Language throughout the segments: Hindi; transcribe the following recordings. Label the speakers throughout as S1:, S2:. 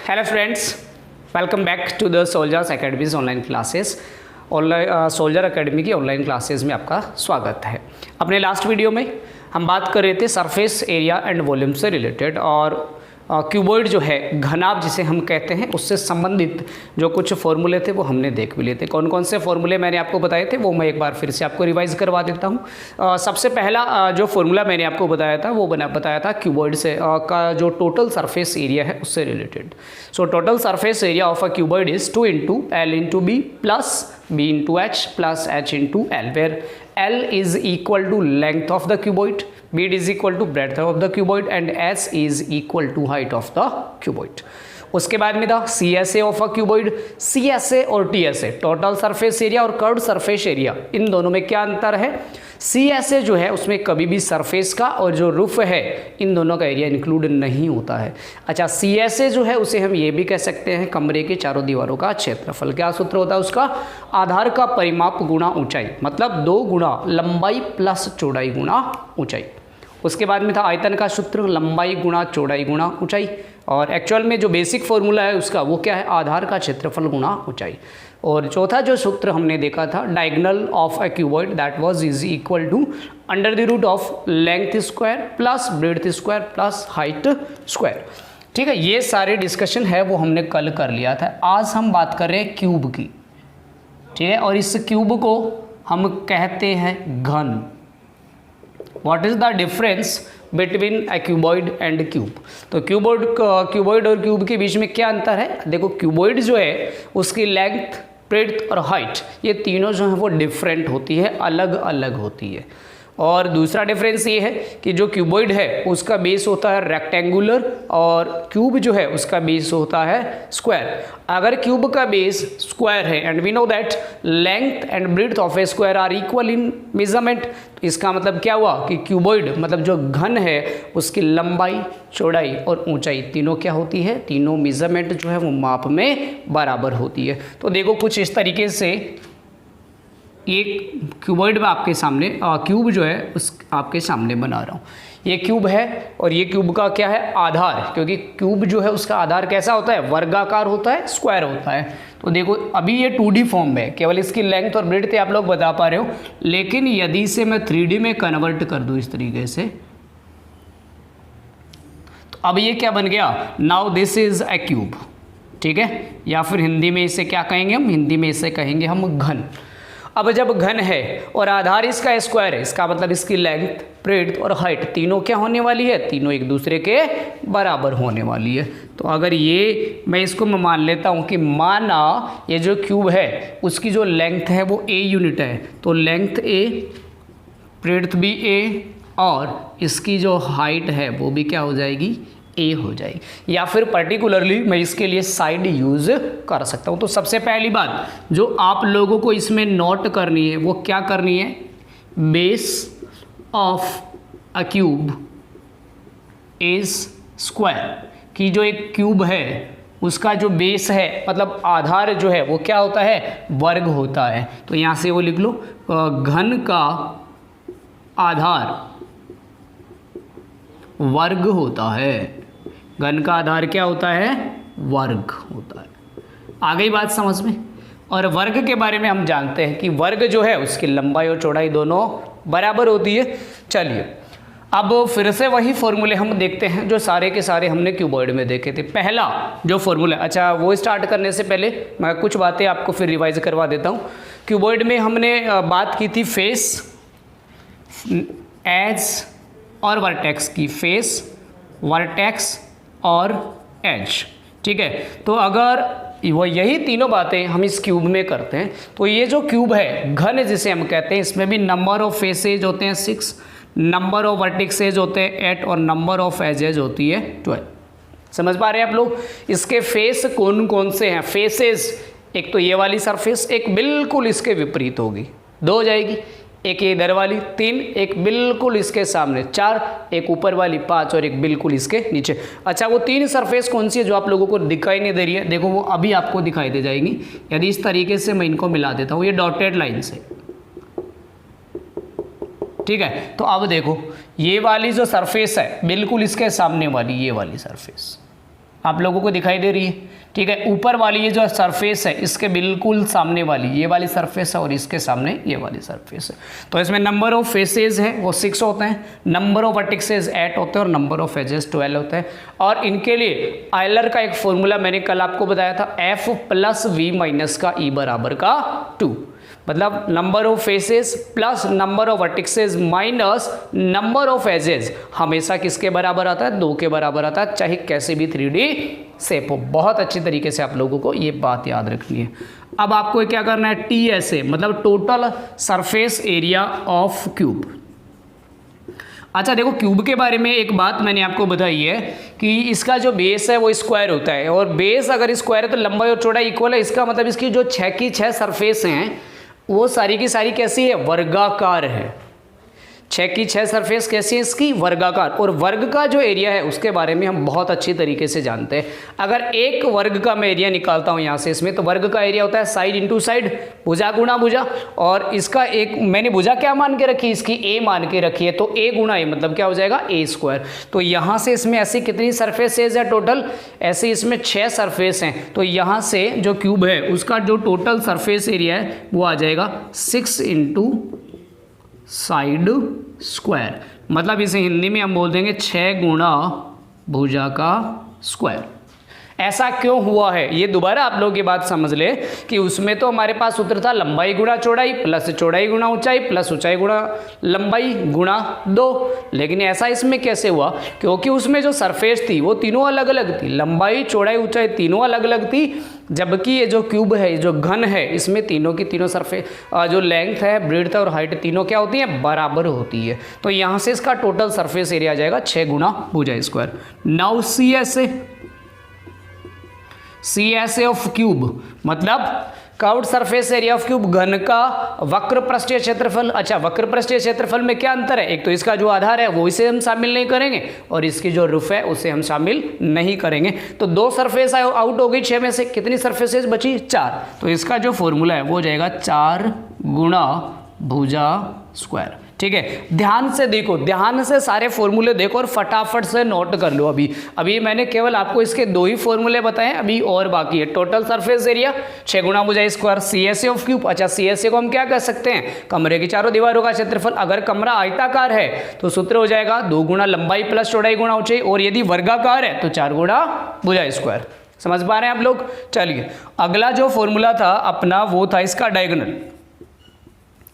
S1: Hello friends, welcome back to the soldiers academies online classes. Online soldier academy की ऑनलाइन क्लासेस में आपका स्वागत है। अपने लास्ट वीडियो में हम बात कर रहे थे सरफेस एरिया एंड वॉल्यूम से रिलेटेड और क्यूबॉइड जो है घनाभ जिसे हम कहते हैं उससे संबंधित जो कुछ फॉर्मूले थे वो हमने देख भी लिए थे। कौन कौन से फॉर्मूले मैंने आपको बताए थे वो मैं एक बार फिर से आपको रिवाइज करवा देता हूँ। सबसे पहला जो फॉर्मूला मैंने आपको बताया था वो बताया था क्यूबॉइड से का जो टोटल सरफेस एरिया है उससे related. So total surface area of a cuboid is 2 × L × B plus B × H plus H × L, where L is equal to length of the cuboid, B is equal to breadth of the cuboid and S is equal to height of the cuboid. उसके बाद में था CSA of a cuboid. CSA और TSA टोटल सरफेस एरिया और कर्व्ड सरफेस एरिया, इन दोनों में क्या अंतर है? CSA जो है उसमें कभी भी सरफेस का और जो रूफ है इन दोनों का एरिया इंक्लूड नहीं होता है। अच्छा, CSA जो है उसे हम ये भी कह सकते हैं कमरे के चारों दीवारों का क्षेत्रफल। क्या सूत्र होता है उसका? आधार का परिमाप गुणा ऊंचाई, मतलब 2 गुणा लंबाई प्लस चौड़ाई गुणा ऊंचाई। उसके बाद में था आयतन का सूत्र, लंबाई गुणा चौड़ाई गुणा ऊंचाई। और एक्चुअल में जो बेसिक फॉर्मूला है उसका वो क्या है? आधार का क्षेत्रफल गुणा ऊंचाई। और चौथा जो सूत्र हमने देखा था diagonal of a cuboid, that was is equal to under the root of length square plus breadth square plus height square. ठीक है, ये सारे डिस्कशन है वो हमने कल कर लिया था। आज हम बात कर रहे हैं क्यूब की। ठीक है, और इस क्यूब को हम कहते हैं घन। What is the difference between A cuboid and cube? तो क्यूबॉइड और क्यूब के बीच में क्या अंतर है? देखो, क्यूबॉइड जो है उसकी लेंथ, ब्रेड्थ और हाइट ये तीनों जो है वो डिफरेंट होती है, अलग अलग होती है। और दूसरा डिफरेंस ये है कि जो क्यूबॉइड है उसका बेस होता है रेक्टेंगुलर और क्यूब जो है उसका बेस होता है स्क्वायर। अगर क्यूब का बेस स्क्वायर है and we know that length and breadth of a square are equal in measurement, इसका मतलब क्या हुआ कि क्यूबॉइड मतलब जो घन है उसकी लंबाई, चौड़ाई और ऊंचाई तीनों क्या होती है? तीनों मेजरमेंट जो है वो माप में बराबर होती है। तो देखो कुछ इस तरीके से एक क्यूबॉइड में आपके सामने क्यूब जो है उस आपके सामने बना रहा हूँ। ये क्यूब है और ये क्यूब का क्या है? आधार, क्योंकि क्यूब जो है उसका आधार कैसा होता है? वर्गाकार होता है, स्क्वायर होता है। तो देखो अभी ये 2D फॉर्म में केवल इसकी लेंथ और ब्रेड्थ आप लोग बता पा रहे हो, लेकिन यदि इसे मैं 3D में कन्वर्ट कर दूँ इस तरीके से तो अब ये क्या बन गया? Now this is a cube. ठीक है, या फिर हिंदी में इसे क्या कहेंगे हम? हिंदी में इसे कहेंगे हम घन। अब जब घन है और आधार इसका स्क्वायर है, इसका मतलब इसकी लेंथ, ब्रेड्थ और हाइट तीनों क्या होने वाली है? तीनों एक दूसरे के बराबर होने वाली है। तो अगर ये मैं इसको मान लेता हूँ कि माना ये जो क्यूब है उसकी जो लेंथ है वो a यूनिट है, तो लेंथ a, ब्रेड्थ भी a और इसकी जो हाइट है वो भी क्या हो जाएगी? ए हो जाएगी। या फिर पर्टिकुलरली मैं इसके लिए साइड यूज कर सकता हूँ। तो सबसे पहली बात जो आप लोगों को इसमें नोट करनी है वो क्या करनी है? Base of a cube is square, कि जो एक क्यूब है उसका जो बेस है मतलब आधार जो है वो क्या होता है? वर्ग होता है। तो यहाँ से वो लिख लो, घन का आधार वर्ग होता है। घन का आधार क्या होता है? वर्ग होता है। आ गई बात समझ में? और वर्ग के बारे में हम जानते हैं कि वर्ग जो है उसकी लंबाई और चौड़ाई दोनों बराबर होती है। चलिए अब फिर से वही फॉर्मूले हम देखते हैं जो सारे के सारे हमने क्यूबॉइड में देखे थे। पहला जो फॉर्मूला, अच्छा वो स्टार्ट करने से पहले मैं कुछ बातें आपको फिर रिवाइज करवा देता हूँ। क्यूबॉइड में हमने बात की थी फेस, एज और वर्टेक्स की, फेस, वर्टेक्स और एज। ठीक है, तो अगर वो यही तीनों बातें हम इस क्यूब में करते हैं तो ये जो क्यूब है घन जिसे हम कहते हैं, इसमें भी नंबर ऑफ फेसेज होते हैं 6, नंबर ऑफ वर्टेक्सेज होते हैं 8 और नंबर ऑफ एजेज होती है 12। समझ पा रहे हैं आप लोग? इसके फेस कौन कौन से हैं? फेसेस, एक तो ये वाली सरफेस, एक बिल्कुल इसके विपरीत होगी, 2 हो जाएगी, एक इधर वाली 3, एक बिल्कुल इसके सामने 4, एक ऊपर वाली 5 और एक बिल्कुल इसके नीचे। अच्छा, वो 3 सरफेस कौन सी है जो आप लोगों को दिखाई नहीं दे रही है? देखो वो अभी आपको दिखाई दे जाएगी यदि इस तरीके से मैं इनको मिला देता हूँ, ये डॉटेड लाइन से। ठीक है, तो अब देखो ये वाली जो सरफेस है बिल्कुल इसके सामने वाली, ये वाली सरफेस, आप लोगों को दिखाई दे रही है, ठीक है। ऊपर वाली ये जो सरफेस है इसके बिल्कुल सामने वाली ये वाली सरफेस है और इसके सामने ये वाली सरफेस है। तो इसमें नंबर ऑफ फेसेस है वो 6 होते हैं, नंबर ऑफ वर्टिसेस 8 होते हैं और नंबर ऑफ एजेस 12 होते हैं। और इनके लिए आयलर का एक फॉर्मूला मैंने कल आपको बताया था, F प्लस V माइनस का E बराबर का 2, मतलब number of faces plus number of vertices minus number of edges हमेशा किसके बराबर आता है, 2 के बराबर आता है, चाहे कैसे भी 3D शेप हो। बहुत अच्छी तरीके से आप लोगों को ये बात याद रखनी है। अब आपको क्या करना है, TSA मतलब total surface area of cube. अच्छा देखो, क्यूब के बारे में एक बात मैंने आपको बताई है कि इसका जो बेस है वो स्क्वायर होता है, और बेस अगर स्क्वायर है तो लंबाई और चौड़ाई इक्वल है। इसका मतलब इसकी जो 6 की 6 सरफेस हैं वो सारी की सारी कैसी है, वर्गाकार है। 6 की 6 सरफेस कैसी है इसकी, वर्गाकार। और वर्ग का जो एरिया है उसके बारे में हम बहुत अच्छी तरीके से जानते हैं। अगर एक वर्ग का मैं एरिया निकालता हूं यहां से इसमें, तो वर्ग का एरिया होता है साइड इंटू साइड, भुजा गुणा भुजा। और इसका एक मैंने भुजा क्या मान के रखी, इसकी ए मान के रखी है, तो ए गुणा ए मतलब क्या हो जाएगा, ए स्क्वायर। तो यहां से इसमें ऐसी कितनी सरफेसेज है टोटल, ऐसे इसमें 6 सरफेस हैं। तो यहां से जो क्यूब है उसका जो टोटल सरफेस एरिया है वो आ जाएगा 6 इंटू साइड स्क्वायर, मतलब इसे हिंदी में हम बोल देंगे 6 गुणा भुजा का स्क्वायर। ऐसा क्यों हुआ है ये दोबारा आप लोग ये बात समझ ले कि उसमें तो हमारे पास सूत्र था लंबाई गुणा चौड़ाई प्लस चौड़ाई गुणा ऊंचाई प्लस ऊंचाई गुणा लंबाई गुणा 2, लेकिन ऐसा इसमें कैसे हुआ, क्योंकि उसमें जो सरफेस थी वो तीनों अलग अलग थी, लंबाई चौड़ाई ऊंचाई तीनों अलग अलग थी। जबकि ये जो क्यूब है, ये जो घन है, इसमें तीनों की तीनों सरफेस जो लेंथ है, ब्रेड्थ और हाइट तीनों क्या होती है, बराबर होती है। तो यहाँ से इसका टोटल सरफेस एरिया आ जाएगा 6 गुणा भुजा square. Now CSA of cube मतलब curved surface area of cube, घन का वक्र पृष्ठीय क्षेत्रफल। अच्छा, वक्र पृष्ठीय क्षेत्रफल में क्या अंतर है, एक तो इसका जो आधार है वो इसे हम शामिल नहीं करेंगे और इसकी जो रूफ है उसे हम शामिल नहीं करेंगे। तो 2 सरफेस आउट हो गई 6 में से, कितनी सरफेसेस बची, 4। तो इसका जो फॉर्मूला है वो हो जाएगा 4 गुणा भुजा स्क्वायर। ठीक है, ध्यान से देखो, ध्यान से सारे फॉर्मूले देखो और फटाफट से नोट कर लो। अभी मैंने केवल आपको इसके 2 ही फॉर्मूले बताए, अभी और बाकी है। टोटल सरफेस एरिया 6 गुणा भुजा स्क्वायर, CSA ऑफ क्यूब। अच्छा, CSA को हम क्या कह सकते हैं, कमरे की चारों दीवारों का क्षेत्रफल। अगर कमरा आयताकार है तो सूत्र हो जाएगा 2 गुणा लंबाई प्लस चौड़ाई गुणा ऊंचाई, और यदि वर्गाकार है तो 4 गुणा भुजा स्क्वायर। समझ पा रहे हैं आप लोग। चलिए, अगला जो फॉर्मूला था अपना वो था इसका डायगोनल।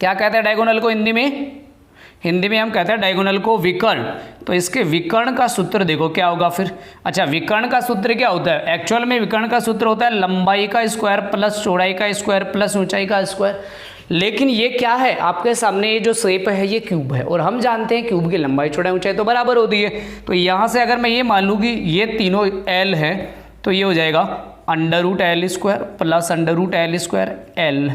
S1: क्या कहते हैं डायगोनल को हिंदी में? हिंदी में हम कहते हैं डायगोनल को विकर्ण। तो इसके विकर्ण का सूत्र देखो क्या होगा फिर। अच्छा, विकर्ण का सूत्र क्या होता है, एक्चुअल में विकर्ण का सूत्र होता है लंबाई का स्क्वायर प्लस चौड़ाई का स्क्वायर प्लस ऊंचाई का स्क्वायर। लेकिन ये क्या है, आपके सामने ये जो शेप है ये क्यूब है, और हम जानते हैं क्यूब की लंबाई चौड़ाई ऊंचाई तो बराबर होती है। तो यहाँ से अगर मैं ये मान लूँ कि ये तीनों L है, तो ये हो जाएगा √L square plus √L square L,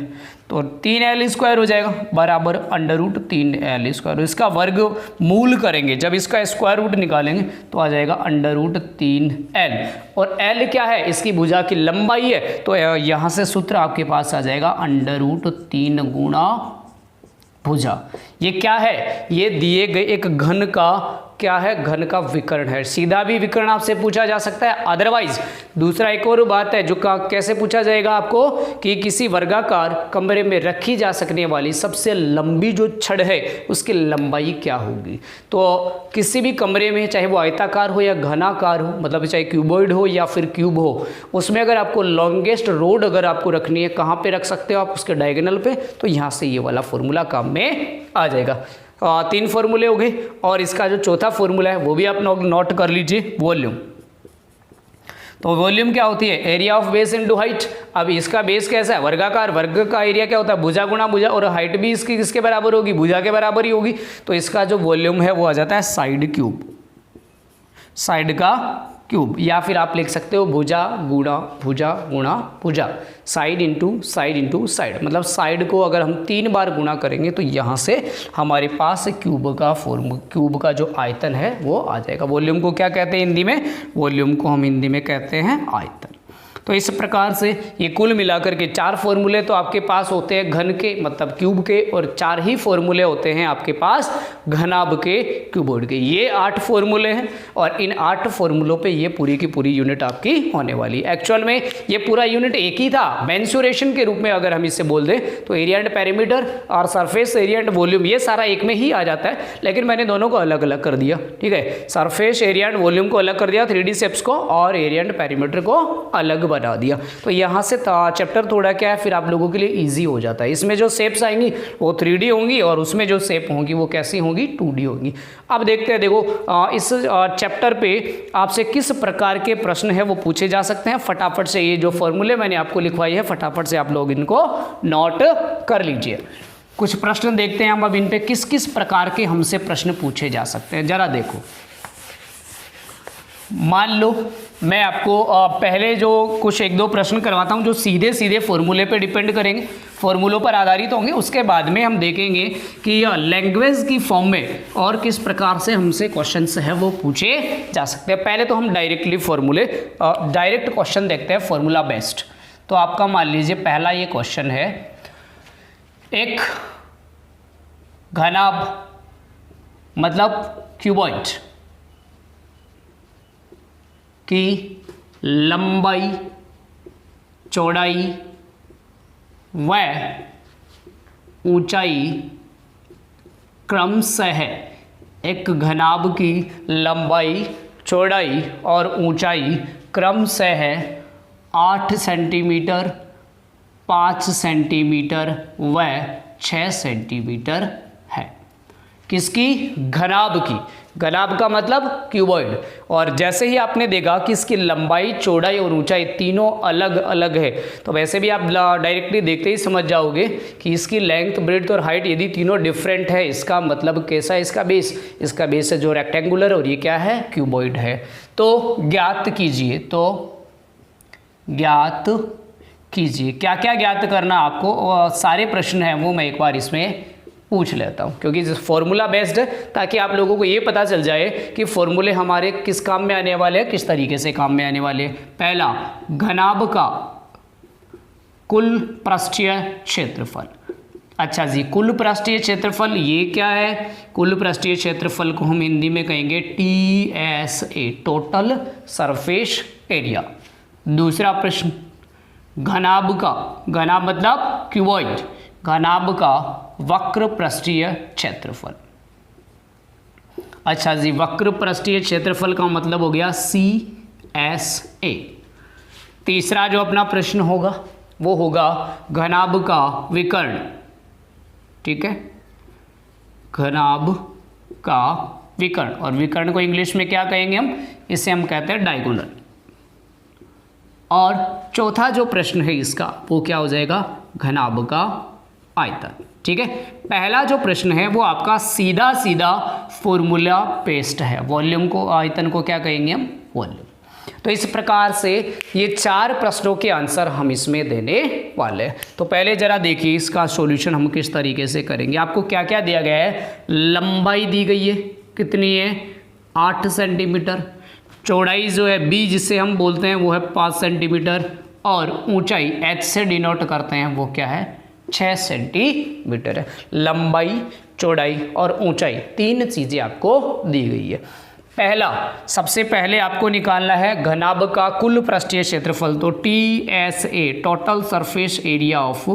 S1: तो 3L स्क्वायर हो जाएगा बराबर √3L स्क्वायर। इसका वर्ग मूल करेंगे, जब इसका स्क्वायर रूट निकालेंगे तो आ जाएगा √3L, और L क्या है, इसकी भुजा की लंबाई है। तो यहाँ से सूत्र आपके पास आ जाएगा √3 गुणा भुजा। ये क्या है, ये दिए गए एक घन का क्या है, घन का विकर्ण है। सीधा भी विकर्ण आपसे पूछा जा सकता है, अदरवाइज दूसरा एक और बात है जो कैसे पूछा जाएगा आपको, कि किसी वर्गाकार कमरे में रखी जा सकने वाली सबसे लंबी जो छड़ है उसकी लंबाई क्या होगी। तो किसी भी कमरे में, चाहे वो आयताकार हो या घनाकार हो, मतलब चाहे क्यूबॉइड हो या फिर क्यूब हो, उसमें अगर आपको लॉन्गेस्ट रोड अगर आपको रखनी है, कहाँ पे रख सकते हो आप, उसके डायगोनल पे। तो यहाँ से ये वाला फॉर्मूला काम में आ जाएगा। 3 फॉर्मूले हो गए, और इसका जो चौथा फॉर्मूला है वो भी आप नोट कर लीजिए, वॉल्यूम। तो वॉल्यूम क्या होती है, area of base into height. अब इसका बेस कैसा है, वर्गाकार, वर्ग का एरिया क्या होता है, भुजा गुणा भुजा, और हाइट भी इसकी किसके बराबर होगी, भुजा के बराबर ही होगी। तो इसका जो वॉल्यूम है वो आ जाता है साइड क्यूब, साइड का क्यूब, या फिर आप लिख सकते हो भुजा गुणा भुजा, साइड इंटू साइड। मतलब साइड को अगर हम 3 बार गुणा करेंगे तो यहाँ से हमारे पास क्यूब का जो आयतन है वो आ जाएगा। वॉल्यूम को क्या कहते हैं हिंदी में, वॉल्यूम को हम हिंदी में कहते हैं आयतन। तो इस प्रकार से ये कुल मिलाकर के 4 फॉर्मूले तो आपके पास होते हैं घन के मतलब क्यूब के, और 4 ही फॉर्मूले होते हैं आपके पास घनाभ के क्यूबॉइड के। ये 8 फॉर्मूले हैं और इन 8 फॉर्मूलों पे ये पूरी की पूरी यूनिट आपकी होने वाली है। एक्चुअल में ये पूरा यूनिट एक ही था, मेंसुरेशन के रूप में अगर हम इसे बोल दें तो एरिया एंड पेरीमीटर और सरफेस एरिया एंड वॉल्यूम ये सारा एक में ही आ जाता है, लेकिन मैंने दोनों को अलग अलग कर दिया। ठीक है, सरफेस एरिया एंड वॉल्यूम को अलग कर दिया 3D शेप्स को, और एरिया एंड पेरीमीटर को अलग बना दिया। तो यहाँ से चैप्टर थोड़ा क्या है फिर आप लोगों के लिए ईजी हो जाता है। इसमें जो शेप्स आएंगी वो 3D होंगी और उसमें जो शेप होंगी वो कैसी होंगी 2D होंगी। अब देखते हैं, देखो इस चैप्टर पे आपसे किस प्रकार के प्रश्न है वो पूछे जा सकते हैं। फटाफट से ये जो फॉर्मूले मैंने आपको लिखवाई है फटाफट से आप लोग इनको नोट कर लीजिए। कुछ प्रश्न देखते हैं हम अब इन पे किस किस प्रकार के हमसे प्रश्न पूछे जा सकते हैं। जरा देखो, मान लो मैं आपको पहले जो कुछ 1-2 प्रश्न करवाता हूं जो सीधे सीधे फॉर्मूले पे डिपेंड करेंगे, फॉर्मूलों पर आधारित होंगे। उसके बाद में हम देखेंगे कि लैंग्वेज की फॉर्म में और किस प्रकार से हमसे क्वेश्चंस है वो पूछे जा सकते हैं। पहले तो हम डायरेक्ट क्वेश्चन देखते हैं फॉर्मूला बेस्ड। तो आपका मान लीजिए पहला ये क्वेश्चन है, एक घनाभ मतलब क्यूबॉइड की लंबाई, चौड़ाई व ऊंचाई क्रमशः, एक घनाभ की लंबाई, चौड़ाई और ऊंचाई क्रमशः 8 सेंटीमीटर, 5 सेंटीमीटर व 6 सेंटीमीटर है। किसकी? घनाभ की। घनाभ का मतलब क्यूबॉइड। और जैसे ही आपने देखा कि इसकी लंबाई, चौड़ाई और ऊंचाई तीनों अलग अलग है, तो वैसे भी आप डायरेक्टली देखते ही समझ जाओगे कि इसकी लेंथ, ब्रेड्थ और हाइट यदि तीनों डिफरेंट है, इसका मतलब कैसा है इसका बेस? इसका बेस है जो रेक्टेंगुलर, और ये क्या है? क्यूबॉइड है। तो ज्ञात कीजिए, तो ज्ञात कीजिए। क्या क्या ज्ञात करना आपको, सारे प्रश्न हैं वो मैं एक बार इसमें पूछ लेता हूँ, क्योंकि फॉर्मूला बेस्ड है, ताकि आप लोगों को ये पता चल जाए कि फॉर्मूले हमारे किस काम में आने वाले हैं, किस तरीके से काम में आने वाले हैं। पहला, घनाभ का कुल पृष्ठीय क्षेत्रफल। अच्छा जी, कुल पृष्ठीय क्षेत्रफल ये क्या है? कुल पृष्ठीय क्षेत्रफल को हम हिंदी में कहेंगे TSA, टोटल सरफेस एरिया। दूसरा प्रश्न, घनाभ का, घनाभ मतलब क्यूबॉइड, घनाभ का वक्र पृष्ठीय क्षेत्रफल। अच्छा जी, वक्र पृष्ठीय क्षेत्रफल का मतलब हो गया CSA। तीसरा जो अपना प्रश्न होगा वो होगा घनाभ का विकर्ण। ठीक है, घनाभ का विकर्ण, और विकर्ण को इंग्लिश में क्या कहेंगे हम? इसे हम कहते हैं डायगोनल। और चौथा जो प्रश्न है इसका वो क्या हो जाएगा? घनाभ का आयतन। ठीक है, पहला जो प्रश्न है वो आपका सीधा सीधा फॉर्मूला बेस्ड है। वॉल्यूम को, आयतन को क्या कहेंगे हम? वॉल्यूम। तो इस प्रकार से ये 4 प्रश्नों के आंसर हम इसमें देने वाले हैं। तो पहले जरा देखिए इसका सॉल्यूशन हम किस तरीके से करेंगे। आपको क्या क्या दिया गया है? लंबाई दी गई है, कितनी है? 8 सेंटीमीटर। चौड़ाई जो है B जिसे हम बोलते हैं वो है 5 सेंटीमीटर, और ऊंचाई H से डिनोट करते हैं वो क्या है? 6 सेंटीमीटर है। लंबाई, चौड़ाई और ऊंचाई 3 चीज़ें आपको दी गई है। पहला, सबसे पहले आपको निकालना है घनाभ का कुल पृष्ठीय क्षेत्रफल, तो TSA, total surface area of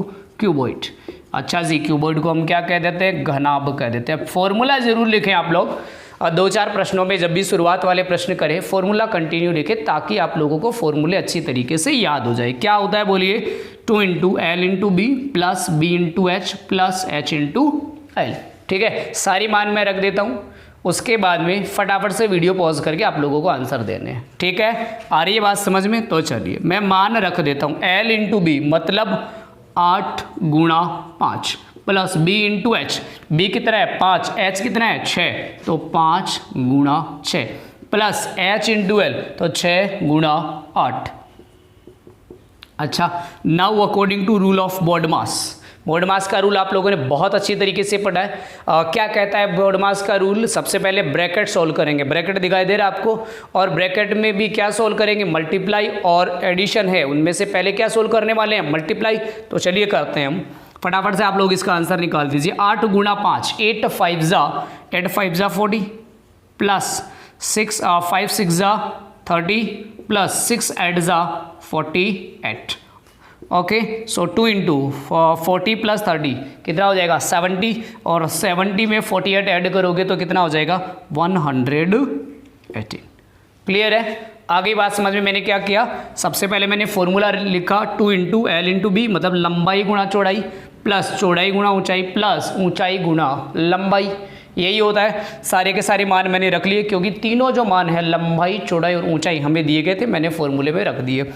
S1: cuboid. अच्छा जी, क्यूबॉइड को हम क्या कह देते हैं? घनाभ कह देते हैं। फॉर्मूला जरूर लिखें आप लोग, और 2-4 प्रश्नों में जब भी शुरुआत वाले प्रश्न करें फॉर्मूला कंटिन्यू लिखें, ताकि आप लोगों को फॉर्मूले अच्छी तरीके से याद हो जाए। क्या होता है बोलिए? 2 × L × B plus B × H plus H × L। ठीक है, सारी मान मैं रख देता हूँ, उसके बाद में फटाफट से वीडियो पॉज करके आप लोगों को आंसर देने हैं। ठीक है, आ रही है बात समझ में? तो चलिए मैं मान रख देता हूँ। L × B मतलब 8 × 5 प्लस B × H, B कितना है? 5, H कितना है? 6, तो 5 × 6 प्लस H × L, तो 6 × 8। अच्छा, now according to rule of body mass, body mass का रूल आप लोगों ने बहुत अच्छी तरीके से पढ़ा है। क्या कहता है बोर्डमास का रूल? सबसे पहले ब्रैकेट सोल्व करेंगे, ब्रैकेट दिखाई दे रहा है आपको, और ब्रैकेट में भी क्या सोल्व करेंगे? मल्टीप्लाई और एडिशन है, उनमें से पहले क्या सोल्व करने वाले हैं? मल्टीप्लाई। तो चलिए करते हैं हम, फटाफट से आप लोग इसका आंसर निकाल दीजिए। 8 गुणा 5, 8 5 जा 40 प्लस 5 6 जा 30 प्लस 6 8 जा 48। ओके, सो 2 इंटू 40 प्लस 30 कितना हो जाएगा? 70, और 70 में 48 ऐड करोगे तो कितना हो जाएगा? 118। क्लियर है? आगे बात समझ में। मैंने क्या किया, सबसे पहले मैंने फॉर्मूला लिखा 2 इंटू एल इंटू बी, मतलब लंबाई गुणा चौड़ाई प्लस चौड़ाई गुणा ऊंचाई प्लस ऊंचाई गुणा लंबाई, यही होता है। सारे के सारे मान मैंने रख लिए, क्योंकि तीनों जो मान है लंबाई चौड़ाई और ऊंचाई हमें दिए गए थे, मैंने फॉर्मूले में रख दिए।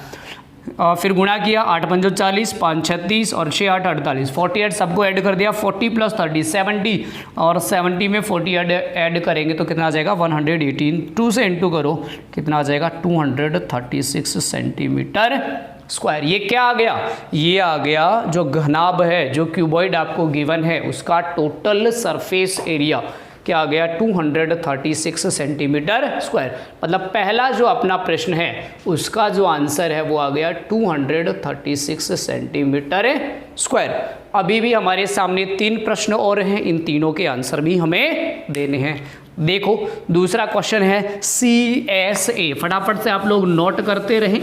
S1: फिर गुणा किया, 8 पंजो 40, 5 36 और 6 8 48, 48 सबको ऐड कर दिया। 40 प्लस 30 70, और 70 में 40 ऐड करेंगे तो कितना आ जाएगा? 118। 2 से इंटू करो, कितना आ जाएगा? 236 सेंटीमीटर स्क्वायर। ये क्या आ गया? ये आ गया जो घनाभ है, जो क्यूबॉइड आपको गिवन है, उसका टोटल सरफेस एरिया क्या आ गया? 236 सेंटीमीटर स्क्वायर। मतलब पहला जो अपना प्रश्न है उसका जो आंसर है वो आ गया 236 सेंटीमीटर स्क्वायर। अभी भी हमारे सामने 3 प्रश्न और हैं, इन तीनों के आंसर भी हमें देने हैं। देखो दूसरा क्वेश्चन है CSA, फटाफट से आप लोग नोट करते रहें।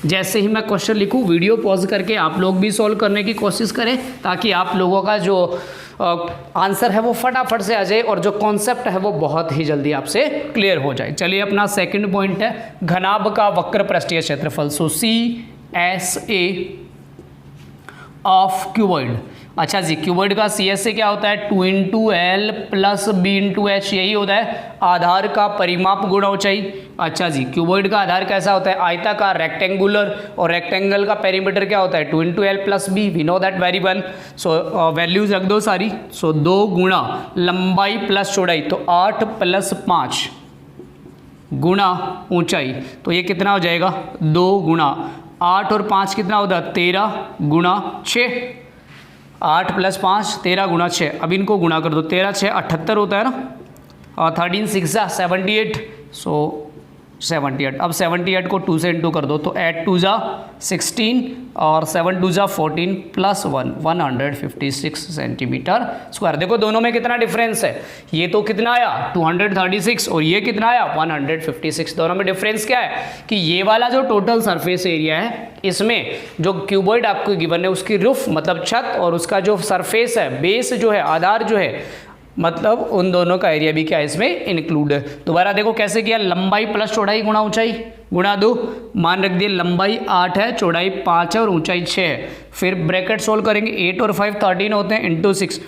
S1: जैसे ही मैं क्वेश्चन लिखूं वीडियो पॉज करके आप लोग भी सॉल्व करने की कोशिश करें, ताकि आप लोगों का जो आंसर है वो फटाफट से आ जाए और जो कॉन्सेप्ट है वो बहुत ही जल्दी आपसे क्लियर हो जाए। चलिए अपना सेकंड पॉइंट है घनाभ का वक्र पृष्ठीय क्षेत्रफल। So CSA of cuboid. अच्छा जी, क्यूबॉइड का CSA क्या होता है? 2 into L plus B into H, यही होता है आधार का परिमाप गुणा ऊंचाई। अच्छा जी, क्यूबॉइड का आधार कैसा होता है? आयताकार, रेक्टेंगुलर, और रेक्टेंगल का पेरीमीटर क्या होता है? 2 into L plus B, we know that very well. So values रख दो सारी। सो 2 गुणा लंबाई प्लस चौड़ाई, तो 8 प्लस 5 गुणा ऊंचाई, तो ये कितना हो जाएगा? 2 गुणा 8 और 5 कितना होता है? 13 गुणा 6, 8 प्लस 5 13 गुणा 6। अब इनको गुणा कर दो, 13 6 78 होता है ना, और 13 6 78, सो 78। अब 78 को 2 से इंटू कर दो, तो 8 2 जा 16 और 7 2 जा 14 प्लस 1 156 सेंटीमीटर स्क्वायर। देखो दोनों में कितना डिफरेंस है? ये तो कितना आया 236 और ये कितना आया 156। दोनों में डिफरेंस क्या है कि ये वाला जो टोटल सरफेस एरिया है, इसमें जो क्यूबॉइड आपको गिवन है उसकी रूफ मतलब छत, और उसका जो सरफेस है बेस जो है आधार जो है, मतलब उन दोनों का एरिया भी क्या इसमें इंक्लूड है। दोबारा देखो कैसे किया, लंबाई प्लस चौड़ाई गुणा ऊंचाई गुणा 2, मान रख दिए लंबाई 8 है, चौड़ाई 5 है और ऊंचाई 6 है। फिर ब्रैकेट सोल्व करेंगे, 8 और 5 13 होते हैं, इंटू 6,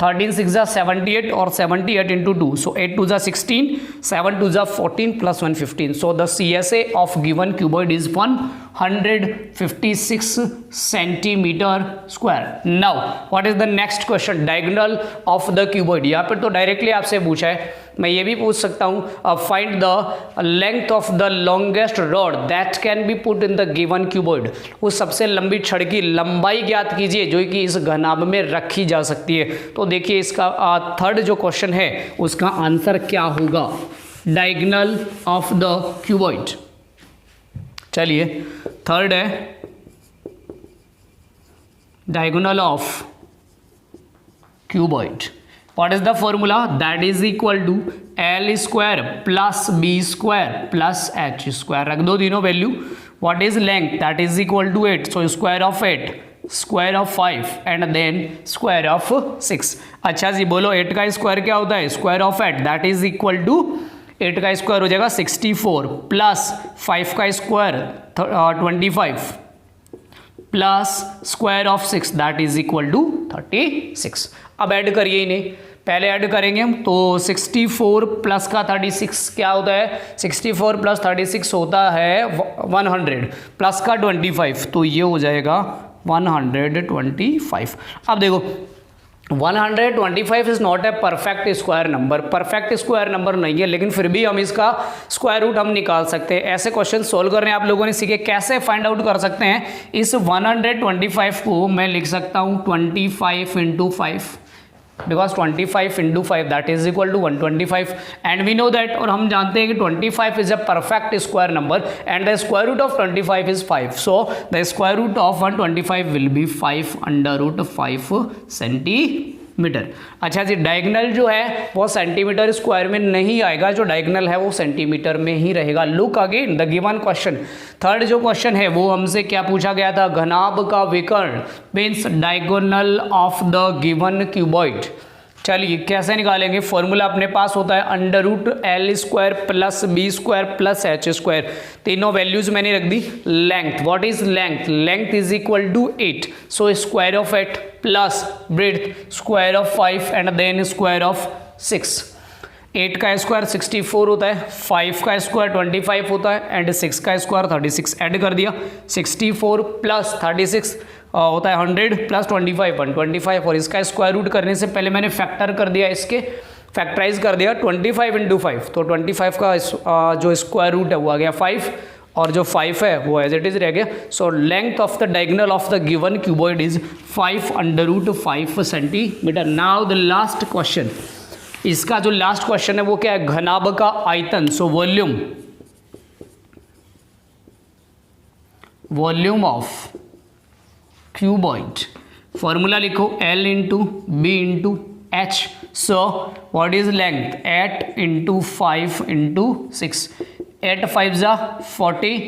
S1: 13 6 जा 78 और 78 इंटू 2, सो 8 2 जा 16, 7 2 जा 14 plus 1 15। So the CSA of given cuboid is 156 centimetre square. Now what is the next question? Diagonal of the cuboid. यहाँ पर तो डायरेक्टली आपसे पूछा है, मैं ये भी पूछ सकता हूँ find the length of the longest rod that can be put in the given cuboid. उस सबसे लंबी छड़ की लंबाई ज्ञात कीजिए जो कि इस घनाभ में रखी जा सकती है। तो देखिए इसका थर्ड जो क्वेश्चन है उसका आंसर क्या होगा? Diagonal of the cuboid. चलिए थर्ड है diagonal of cuboid. What is the formula? That is equal to L square plus B square plus H square। रख दो तीनों value. What is length? That is equal to 8, so square of 8, square of 5 and then square of 6। अच्छा जी बोलो 8 का स्क्वायर क्या होता है? Square of 8, that is equal to 8 का स्क्वायर हो जाएगा 64 प्लस 5 का square 25 plus square of 6 that is equal to 36। अब ऐड करिए इन्हें, पहले ऐड करेंगे हम तो 64 प्लस का 36 क्या होता है? 64 प्लस 36 होता है 100 प्लस का 25, तो ये हो जाएगा 125। अब देखो 125 is not a perfect square number, perfect square number नहीं है, लेकिन फिर भी हम इसका स्क्वायर रूट हम निकाल सकते हैं। ऐसे क्वेश्चन सोल्व करने आप लोगों ने सीखे, कैसे फाइंड आउट कर सकते हैं। इस 125 को मैं लिख सकता हूँ 25 into 5, because 25 into 5 that is equal to 125 and we know that, और हम जानते हैं कि 25 is a perfect square number and the square root of 25 is 5, so the square root of 125 will be 5 under root 5 centimetre. अच्छा जी, डायगनल जो है वो सेंटीमीटर स्क्वायर में नहीं आएगा, जो डायगनल है वो सेंटीमीटर में ही रहेगा। Look again the given question, third जो क्वेश्चन है वो हमसे क्या पूछा गया था, घनाभ का विकर्ण means diagonal of the given cuboid. चलिए कैसे निकालेंगे, फॉर्मूला अपने पास होता है under root L square plus B square plus H square, तीनों वैल्यूज मैंने रख दी। Length, what is length, length is equal to 8, so square of 8 plus breadth square of 5 and then square of 6। 8 का स्क्वायर 64 होता है, 5 का स्क्वायर 25 होता है एंड 6 का स्क्वायर 36। ऐड कर दिया, 64 प्लस 36 होता है 100 प्लस 25 125, और इसका स्क्वायर रूट करने से पहले मैंने फैक्टर कर दिया, इसके फैक्टराइज कर दिया 25 इंटू 5, तो 25 का जो स्क्वायर रूट है वो आ गया 5 और जो 5 है वो एज इट इज रह गया। So length of the diagonal of the given cuboid is 5 under root 5 centimetre. Now the last question, इसका जो लास्ट क्वेश्चन है वो क्या है, घनाभ का आयतन। So volume of cuboid, formula लिखो L into B into H. So what is length, 8 into 5 into 6, 8 5 जा 40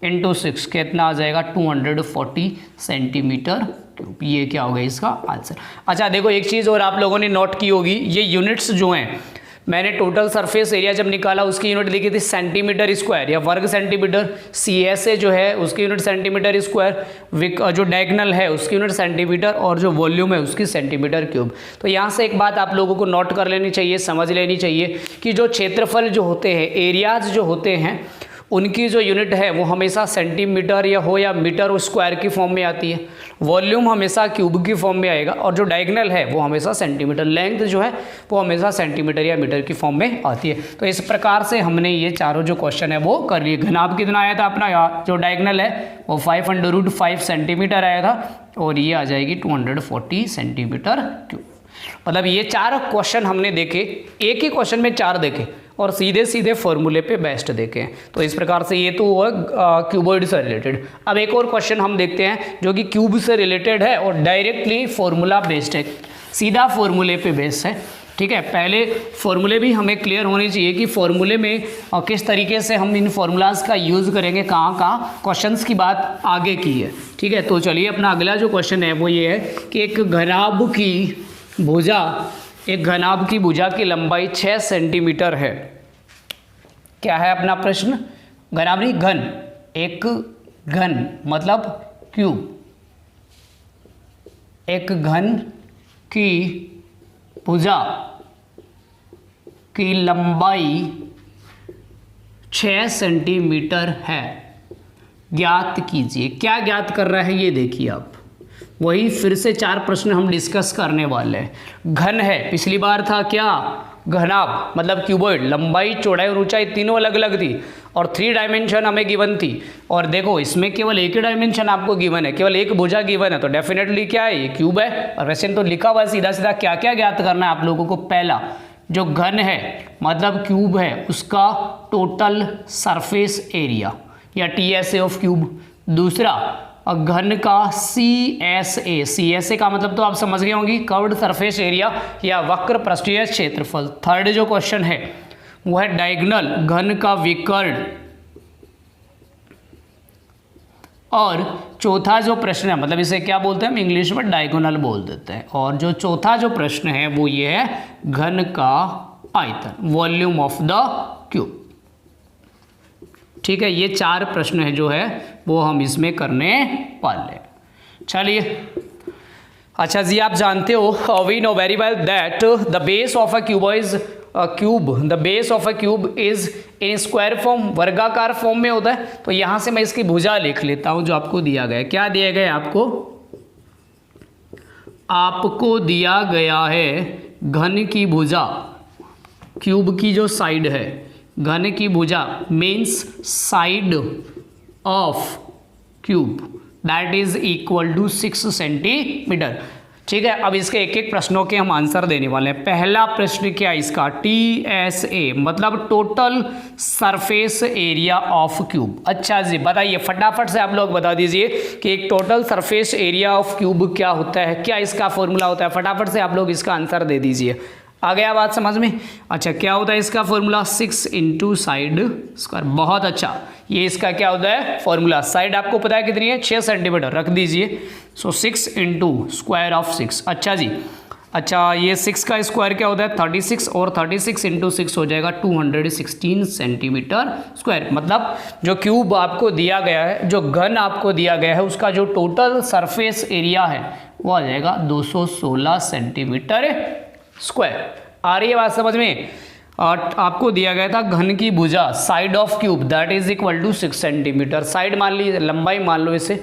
S1: इंटू 6 कितना आ जाएगा 240 सेंटीमीटर क्यूब। ये क्या होगा इसका आंसर। अच्छा देखो एक चीज़ और आप लोगों ने नोट की होगी, ये यूनिट्स जो हैं, मैंने टोटल सरफेस एरिया जब निकाला उसकी यूनिट लिखी थी सेंटीमीटर स्क्वायर या वर्ग सेंटीमीटर, CSA जो है उसकी यूनिट सेंटीमीटर स्क्वायर, जो डायगोनल है उसकी यूनिट सेंटीमीटर और जो वॉल्यूम है उसकी सेंटीमीटर क्यूब। तो यहाँ से एक बात आप लोगों को नोट कर लेनी चाहिए, समझ लेनी चाहिए कि जो क्षेत्रफल जो होते हैं, एरियाज जो होते हैं, उनकी जो यूनिट है वो हमेशा सेंटीमीटर या मीटर स्क्वायर की फॉर्म में आती है, वॉल्यूम हमेशा क्यूब की फॉर्म में आएगा और जो डायगोनल है वो हमेशा सेंटीमीटर, लेंथ जो है वो हमेशा सेंटीमीटर या मीटर की फॉर्म में आती है। तो इस प्रकार से हमने ये चारों जो क्वेश्चन है वो कर लिए। घनाभ कितना आया था अपना, जो डायगोनल है वो 5 अंडर रूट 5 सेंटीमीटर आया था और ये आ जाएगी 240 सेंटीमीटर क्यूब। मतलब ये 4 क्वेश्चन हमने देखे, एक ही क्वेश्चन में 4 देखे और सीधे सीधे फॉर्मूले पे बेस्ड देखे। तो इस प्रकार से ये तो हुआ क्यूबॉइड से रिलेटेड। अब एक और क्वेश्चन हम देखते हैं जो कि क्यूब से रिलेटेड है और डायरेक्टली फॉर्मूला बेस्ड है, सीधा फॉर्मूले पे बेस्ड है। ठीक है, पहले फॉर्मूले भी हमें क्लियर होने चाहिए कि फॉर्मूले में किस तरीके से हम इन फॉर्मूलाज का यूज़ करेंगे, कहाँ क्वेश्चंस की बात आगे की है। ठीक है, तो चलिए अपना अगला जो क्वेश्चन है वो ये है कि एक घनाभ की भुजा की लंबाई 6 सेंटीमीटर है। क्या है अपना प्रश्न, घनाभ नहीं घन, एक घन मतलब क्यूब, एक घन की भुजा की लंबाई 6 सेंटीमीटर है, ज्ञात कीजिए। क्या ज्ञात कर रहा है ये देखिए आप, वही फिर से 4 प्रश्न हम डिस्कस करने वाले हैं। घन है, पिछली बार था क्या घनाभ मतलब क्यूबॉइड, लंबाई चौड़ाई और ऊंचाई तीनों अलग अलग थी और 3 डायमेंशन हमें गिवन थी। और देखो इसमें केवल एक ही डायमेंशन आपको गिवन है, केवल एक भुजा गिवन है, तो डेफिनेटली क्या है ये क्यूब है। और वैसे तो लिखा हुआ है सीधा सीधा क्या क्या ज्ञात करना है आप लोगों को। पहला जो घन है मतलब क्यूब है उसका टोटल सरफेस एरिया या TSA ऑफ क्यूब। दूसरा घन का CSA का मतलब तो आप समझ गए होंगे, कर्व्ड सरफेस एरिया या वक्र पृष्ठीय क्षेत्रफल। थर्ड जो क्वेश्चन है वो है डायगोनल, घन का विकर्ण। और चौथा जो प्रश्न है मतलब इसे क्या बोलते हैं, हम इंग्लिश में डायगोनल बोल देते हैं। और जो चौथा जो प्रश्न है वो ये है घन का आयतन, वॉल्यूम ऑफ द क्यूब। ठीक है, ये 4 प्रश्न है जो है वो हम इसमें करने वाले। चलिए, अच्छा जी आप जानते हो, we know very well that the base of a cube is in square form, वर्गाकार फॉर्म में होता है। तो यहां से मैं इसकी भुजा लिख लेता हूं जो आपको दिया गया है। क्या दिया गया है आपको, आपको दिया गया है घन की भुजा, क्यूब की जो साइड है, घन की भुजा means side of cube that is equal to 6 centimetre. ठीक है, अब इसके एक एक प्रश्नों के हम आंसर देने वाले हैं। पहला प्रश्न क्या है इसका, TSA मतलब total surface area of cube. अच्छा जी, बताइए फटाफट से आप लोग बता दीजिए कि एक total surface area of cube क्या होता है, क्या इसका फॉर्मूला होता है। फटाफट से आप लोग इसका आंसर दे दीजिए। आ गया बात समझ में। अच्छा, क्या होता है इसका फॉर्मूला, 6 इंटू साइड स्क्वायर। बहुत अच्छा, ये इसका क्या होता है फॉर्मूला। साइड आपको पता है कितनी है, 6 सेंटीमीटर रख दीजिए। सो 6 इंटू स्क्वायर ऑफ 6। अच्छा जी, अच्छा ये 6 का स्क्वायर क्या होता है 36, और 36 इंटू 6 हो जाएगा 216 सेंटीमीटर स्क्वायर। मतलब जो क्यूब आपको दिया गया है, जो घन आपको दिया गया है, उसका जो टोटल सरफेस एरिया है वो आ जाएगा 216 सेंटीमीटर स्क्वायर। आ रही है बात समझ में। आपको दिया गया था घन की भुजा side of cube that is equal to 6 centimetre. Side मान लीजिए, लंबाई मान लो इसे।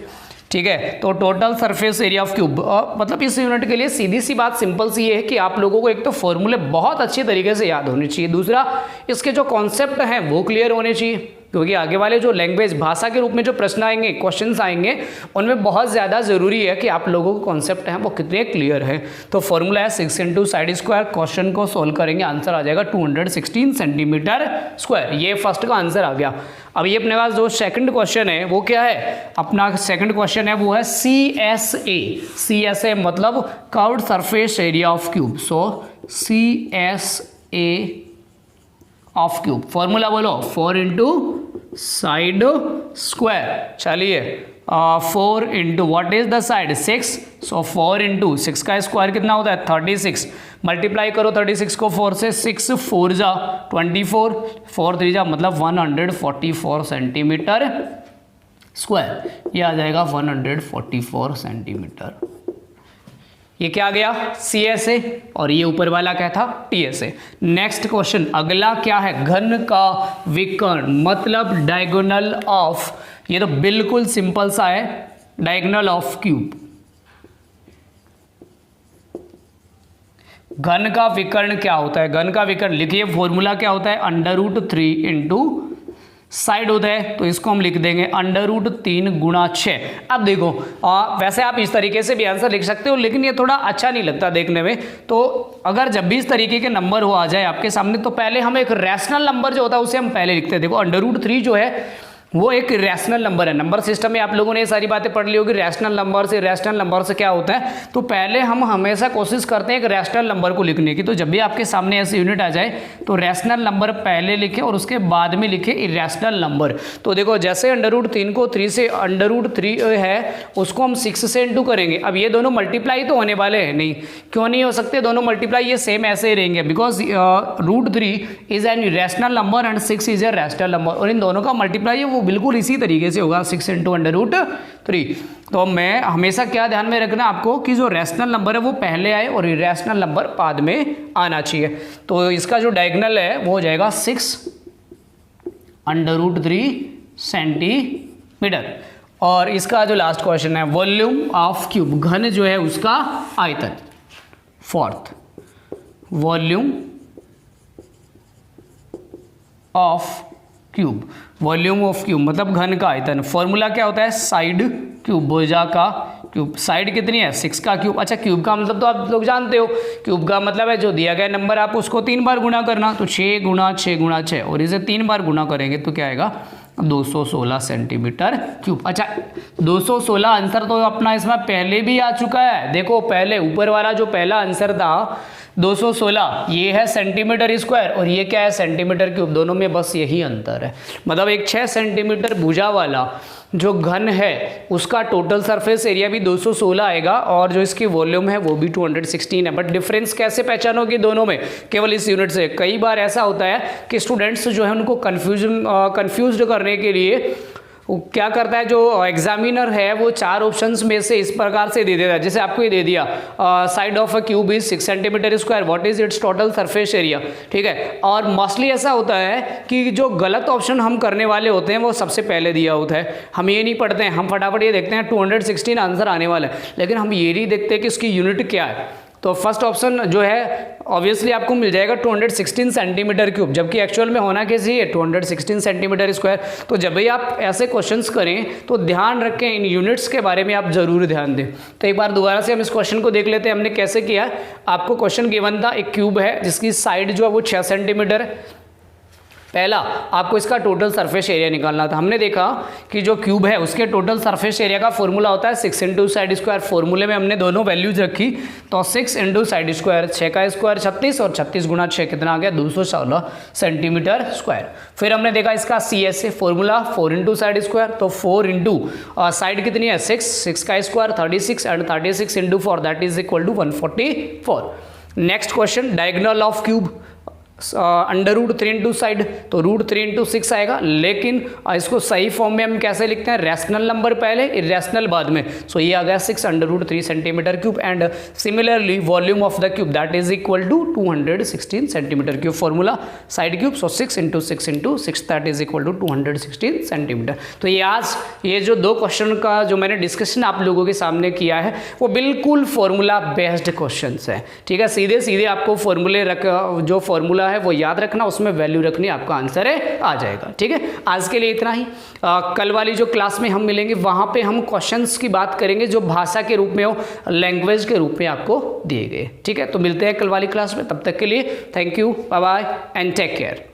S1: ठीक है, तो total surface area of cube, मतलब इस यूनिट के लिए सीधी सी बात सिंपल सी ये है कि आप लोगों को एक तो फॉर्मूले बहुत अच्छी तरीके से याद होने चाहिए, दूसरा इसके जो कॉन्सेप्ट हैं वो क्लियर होने चाहिए, क्योंकि आगे वाले जो लैंग्वेज भाषा के रूप में जो प्रश्न आएंगे, क्वेश्चंस आएंगे, उनमें बहुत ज़्यादा ज़रूरी है कि आप लोगों को कॉन्सेप्ट हैं वो कितने क्लियर है। तो फॉर्मूला है 6 इंटू साइड स्क्वायर। क्वेश्चन को सोल्व करेंगे, आंसर आ जाएगा 216 सेंटीमीटर स्क्वायर। ये फर्स्ट का आंसर आ गया। अब ये अपने पास जो सेकंड क्वेश्चन है वो क्या है, अपना सेकंड क्वेश्चन है वो है CSA। CSA मतलब curved surface area of cube. So CSA of cube, formula बोलो 4 इंटू साइड स्क्वायर। चलिए 4 into what is the side 6, so 4 into 6 का स्क्वायर कितना होता है 36। मल्टीप्लाई करो 36 को 4 से, 6 4 जा 24, 4 3 जा मतलब 144 सेंटीमीटर स्क्वायर। ये आ जाएगा 144 सेंटीमीटर। ये क्या आ गया CSA, और ये ऊपर वाला क्या था TSA। नेक्स्ट क्वेश्चन अगला क्या है, घन का विकर्ण मतलब डायगोनल ऑफ, ये तो बिल्कुल सिंपल सा है, डायगोनल ऑफ क्यूब। घन का विकर्ण क्या होता है, घन का विकर्ण लिखिए, फॉर्मूला क्या होता है √3 इंटू साइड होता है, तो इसको हम लिख देंगे √3 गुणा 6। अब देखो वैसे आप इस तरीके से भी आंसर लिख सकते हो, लेकिन ये थोड़ा अच्छा नहीं लगता देखने में। तो अगर जब भी इस तरीके के नंबर हो आ जाए आपके सामने, तो पहले हम एक रैशनल नंबर जो होता है उसे हम पहले लिखते हैं। देखो √3 जो है वो एक रैशनल नंबर है। नंबर सिस्टम में आप लोगों ने ये सारी बातें पढ़ ली होगी, रैशनल नंबर से, रैशनल नंबर से क्या होता है। तो पहले हम हमेशा कोशिश करते हैं एक रैशनल नंबर को लिखने की। तो जब भी आपके सामने ऐसे यूनिट आ जाए तो रैशनल नंबर पहले लिखे और उसके बाद में लिखे इरेशनल नंबर। तो देखो जैसे √3 को 3 से √3 है उसको हम 6 से इंटू करेंगे। अब ये दोनों मल्टीप्लाई तो होने वाले हैं नहीं, क्यों नहीं हो सकते दोनों मल्टीप्लाई, ये सेम ऐसे ही रहेंगे, because √3 is an irrational number and 6 is a rational number, और इन दोनों का मल्टीप्लाई वो बिल्कुल इसी तरीके से होगा 6 इंटू √3। तो मैं हमेशा क्या ध्यान में रखना आपको कि जो रैशनल नंबर है वो पहले आए और इरेशनल नंबर बाद में आना चाहिए। तो इसका जो डायगोनल है वो हो जाएगा 6 √3 सेंटीमीटर। और इसका जो लास्ट क्वेश्चन है वॉल्यूम ऑफ क्यूब, घन जो है उसका आयतन। Fourth, volume of cube, volume of cube मतलब घन का आयतन। फॉर्मूला क्या होता है साइड क्यूब, भुजा का क्यूब। साइड कितनी है 6 का क्यूब। अच्छा क्यूब का मतलब तो आप लोग जानते हो, क्यूब का मतलब है जो दिया गया नंबर आप उसको 3 बार गुणा करना। तो 6 गुणा 6 गुणा 6, और इसे 3 बार गुणा करेंगे तो क्या आएगा 216 सेंटीमीटर क्यूब। अच्छा 216 आंसर तो अपना इसमें पहले भी आ चुका है। देखो पहले ऊपर वाला जो पहला आंसर था 216, ये है सेंटीमीटर स्क्वायर और ये क्या है सेंटीमीटर क्यूब। दोनों में बस यही अंतर है, मतलब एक 6 सेंटीमीटर भुजा वाला जो घन है उसका टोटल सरफेस एरिया भी 216 आएगा और जो इसकी वॉल्यूम है वो भी 216 है। बट डिफरेंस कैसे पहचानोगे दोनों में, केवल इस यूनिट से। कई बार ऐसा होता है कि स्टूडेंट्स जो है उनको कन्फ्यूज करने के लिए वो क्या करता है, जो एग्जामिनर है वो 4 ऑप्शंस में से इस प्रकार से दे देता है। जैसे आपको ये दे दिया side of a cube is 6 centimetre square, what is it's total surface area, ठीक है। और मोस्टली ऐसा होता है कि जो गलत ऑप्शन हम करने वाले होते हैं वो सबसे पहले दिया होता है, हम ये नहीं पढ़ते हैं, हम फटाफट ये देखते हैं 216 आंसर आने वाला है, लेकिन हम ये नहीं देखते कि इसकी यूनिट क्या है। तो फर्स्ट ऑप्शन जो है ऑब्वियसली आपको मिल जाएगा 216 सेंटीमीटर क्यूब, जबकि एक्चुअल में होना कैसी है 216 सेंटीमीटर स्क्वायर। तो जब भी आप ऐसे क्वेश्चंस करें तो ध्यान रखें, इन यूनिट्स के बारे में आप जरूर ध्यान दें। तो एक बार दोबारा से हम इस क्वेश्चन को देख लेते हैं हमने कैसे किया। आपको क्वेश्चन गिवन था, एक क्यूब है जिसकी साइड जो है वो 6 सेंटीमीटर है। पहला आपको इसका टोटल सरफेस एरिया निकालना था। हमने देखा कि जो क्यूब है उसके टोटल सरफेस एरिया का फॉर्मूला होता है 6 इंटू साइड स्क्वायर। फॉर्मूले में हमने दोनों वैल्यूज रखी, तो 6 इंटू साइड स्क्वायर, 6 का स्क्वायर 36 और 36 गुणा 6 कितना आ गया 216 सेंटीमीटर स्क्वायर। फिर हमने देखा इसका CSA formula 4 into side square, तो 4 इंटू साइड कितनी है 6 का square 36 and 36 into 4 that is equal to 144। Next question, diagonal of cube under root 3 into side, तो रूट 3 इंटू 6 आएगा, लेकिन इसको सही फॉर्म में हम कैसे लिखते हैं, रैशनल नंबर पहले इरेशनल बाद में। सो ये आ गया 6 under root 3 centimetre cube. And similarly volume of the cube that is equal to 216 centimetre cube. Formula side cube, so 6 into 6 into 6 that is equal to 216 centimetre. तो ये आज ये जो 2 क्वेश्चन का जो मैंने डिस्कशन आप लोगों के सामने किया है वो बिल्कुल फॉर्मूला बेस्ड क्वेश्चन है, ठीक है। सीधे सीधे आपको फॉर्मूले जो फॉर्मूला है वो याद रखना, उसमें वैल्यू रखनी, आपका आंसर है आ जाएगा, ठीक है। आज के लिए इतना ही। कल वाली जो क्लास में हम मिलेंगे वहां पे हम क्वेश्चंस की बात करेंगे जो भाषा के रूप में हो, लैंग्वेज के रूप में आपको दिए गए, ठीक है। तो मिलते हैं कल वाली क्लास में, तब तक के लिए thank you, bye bye and take care.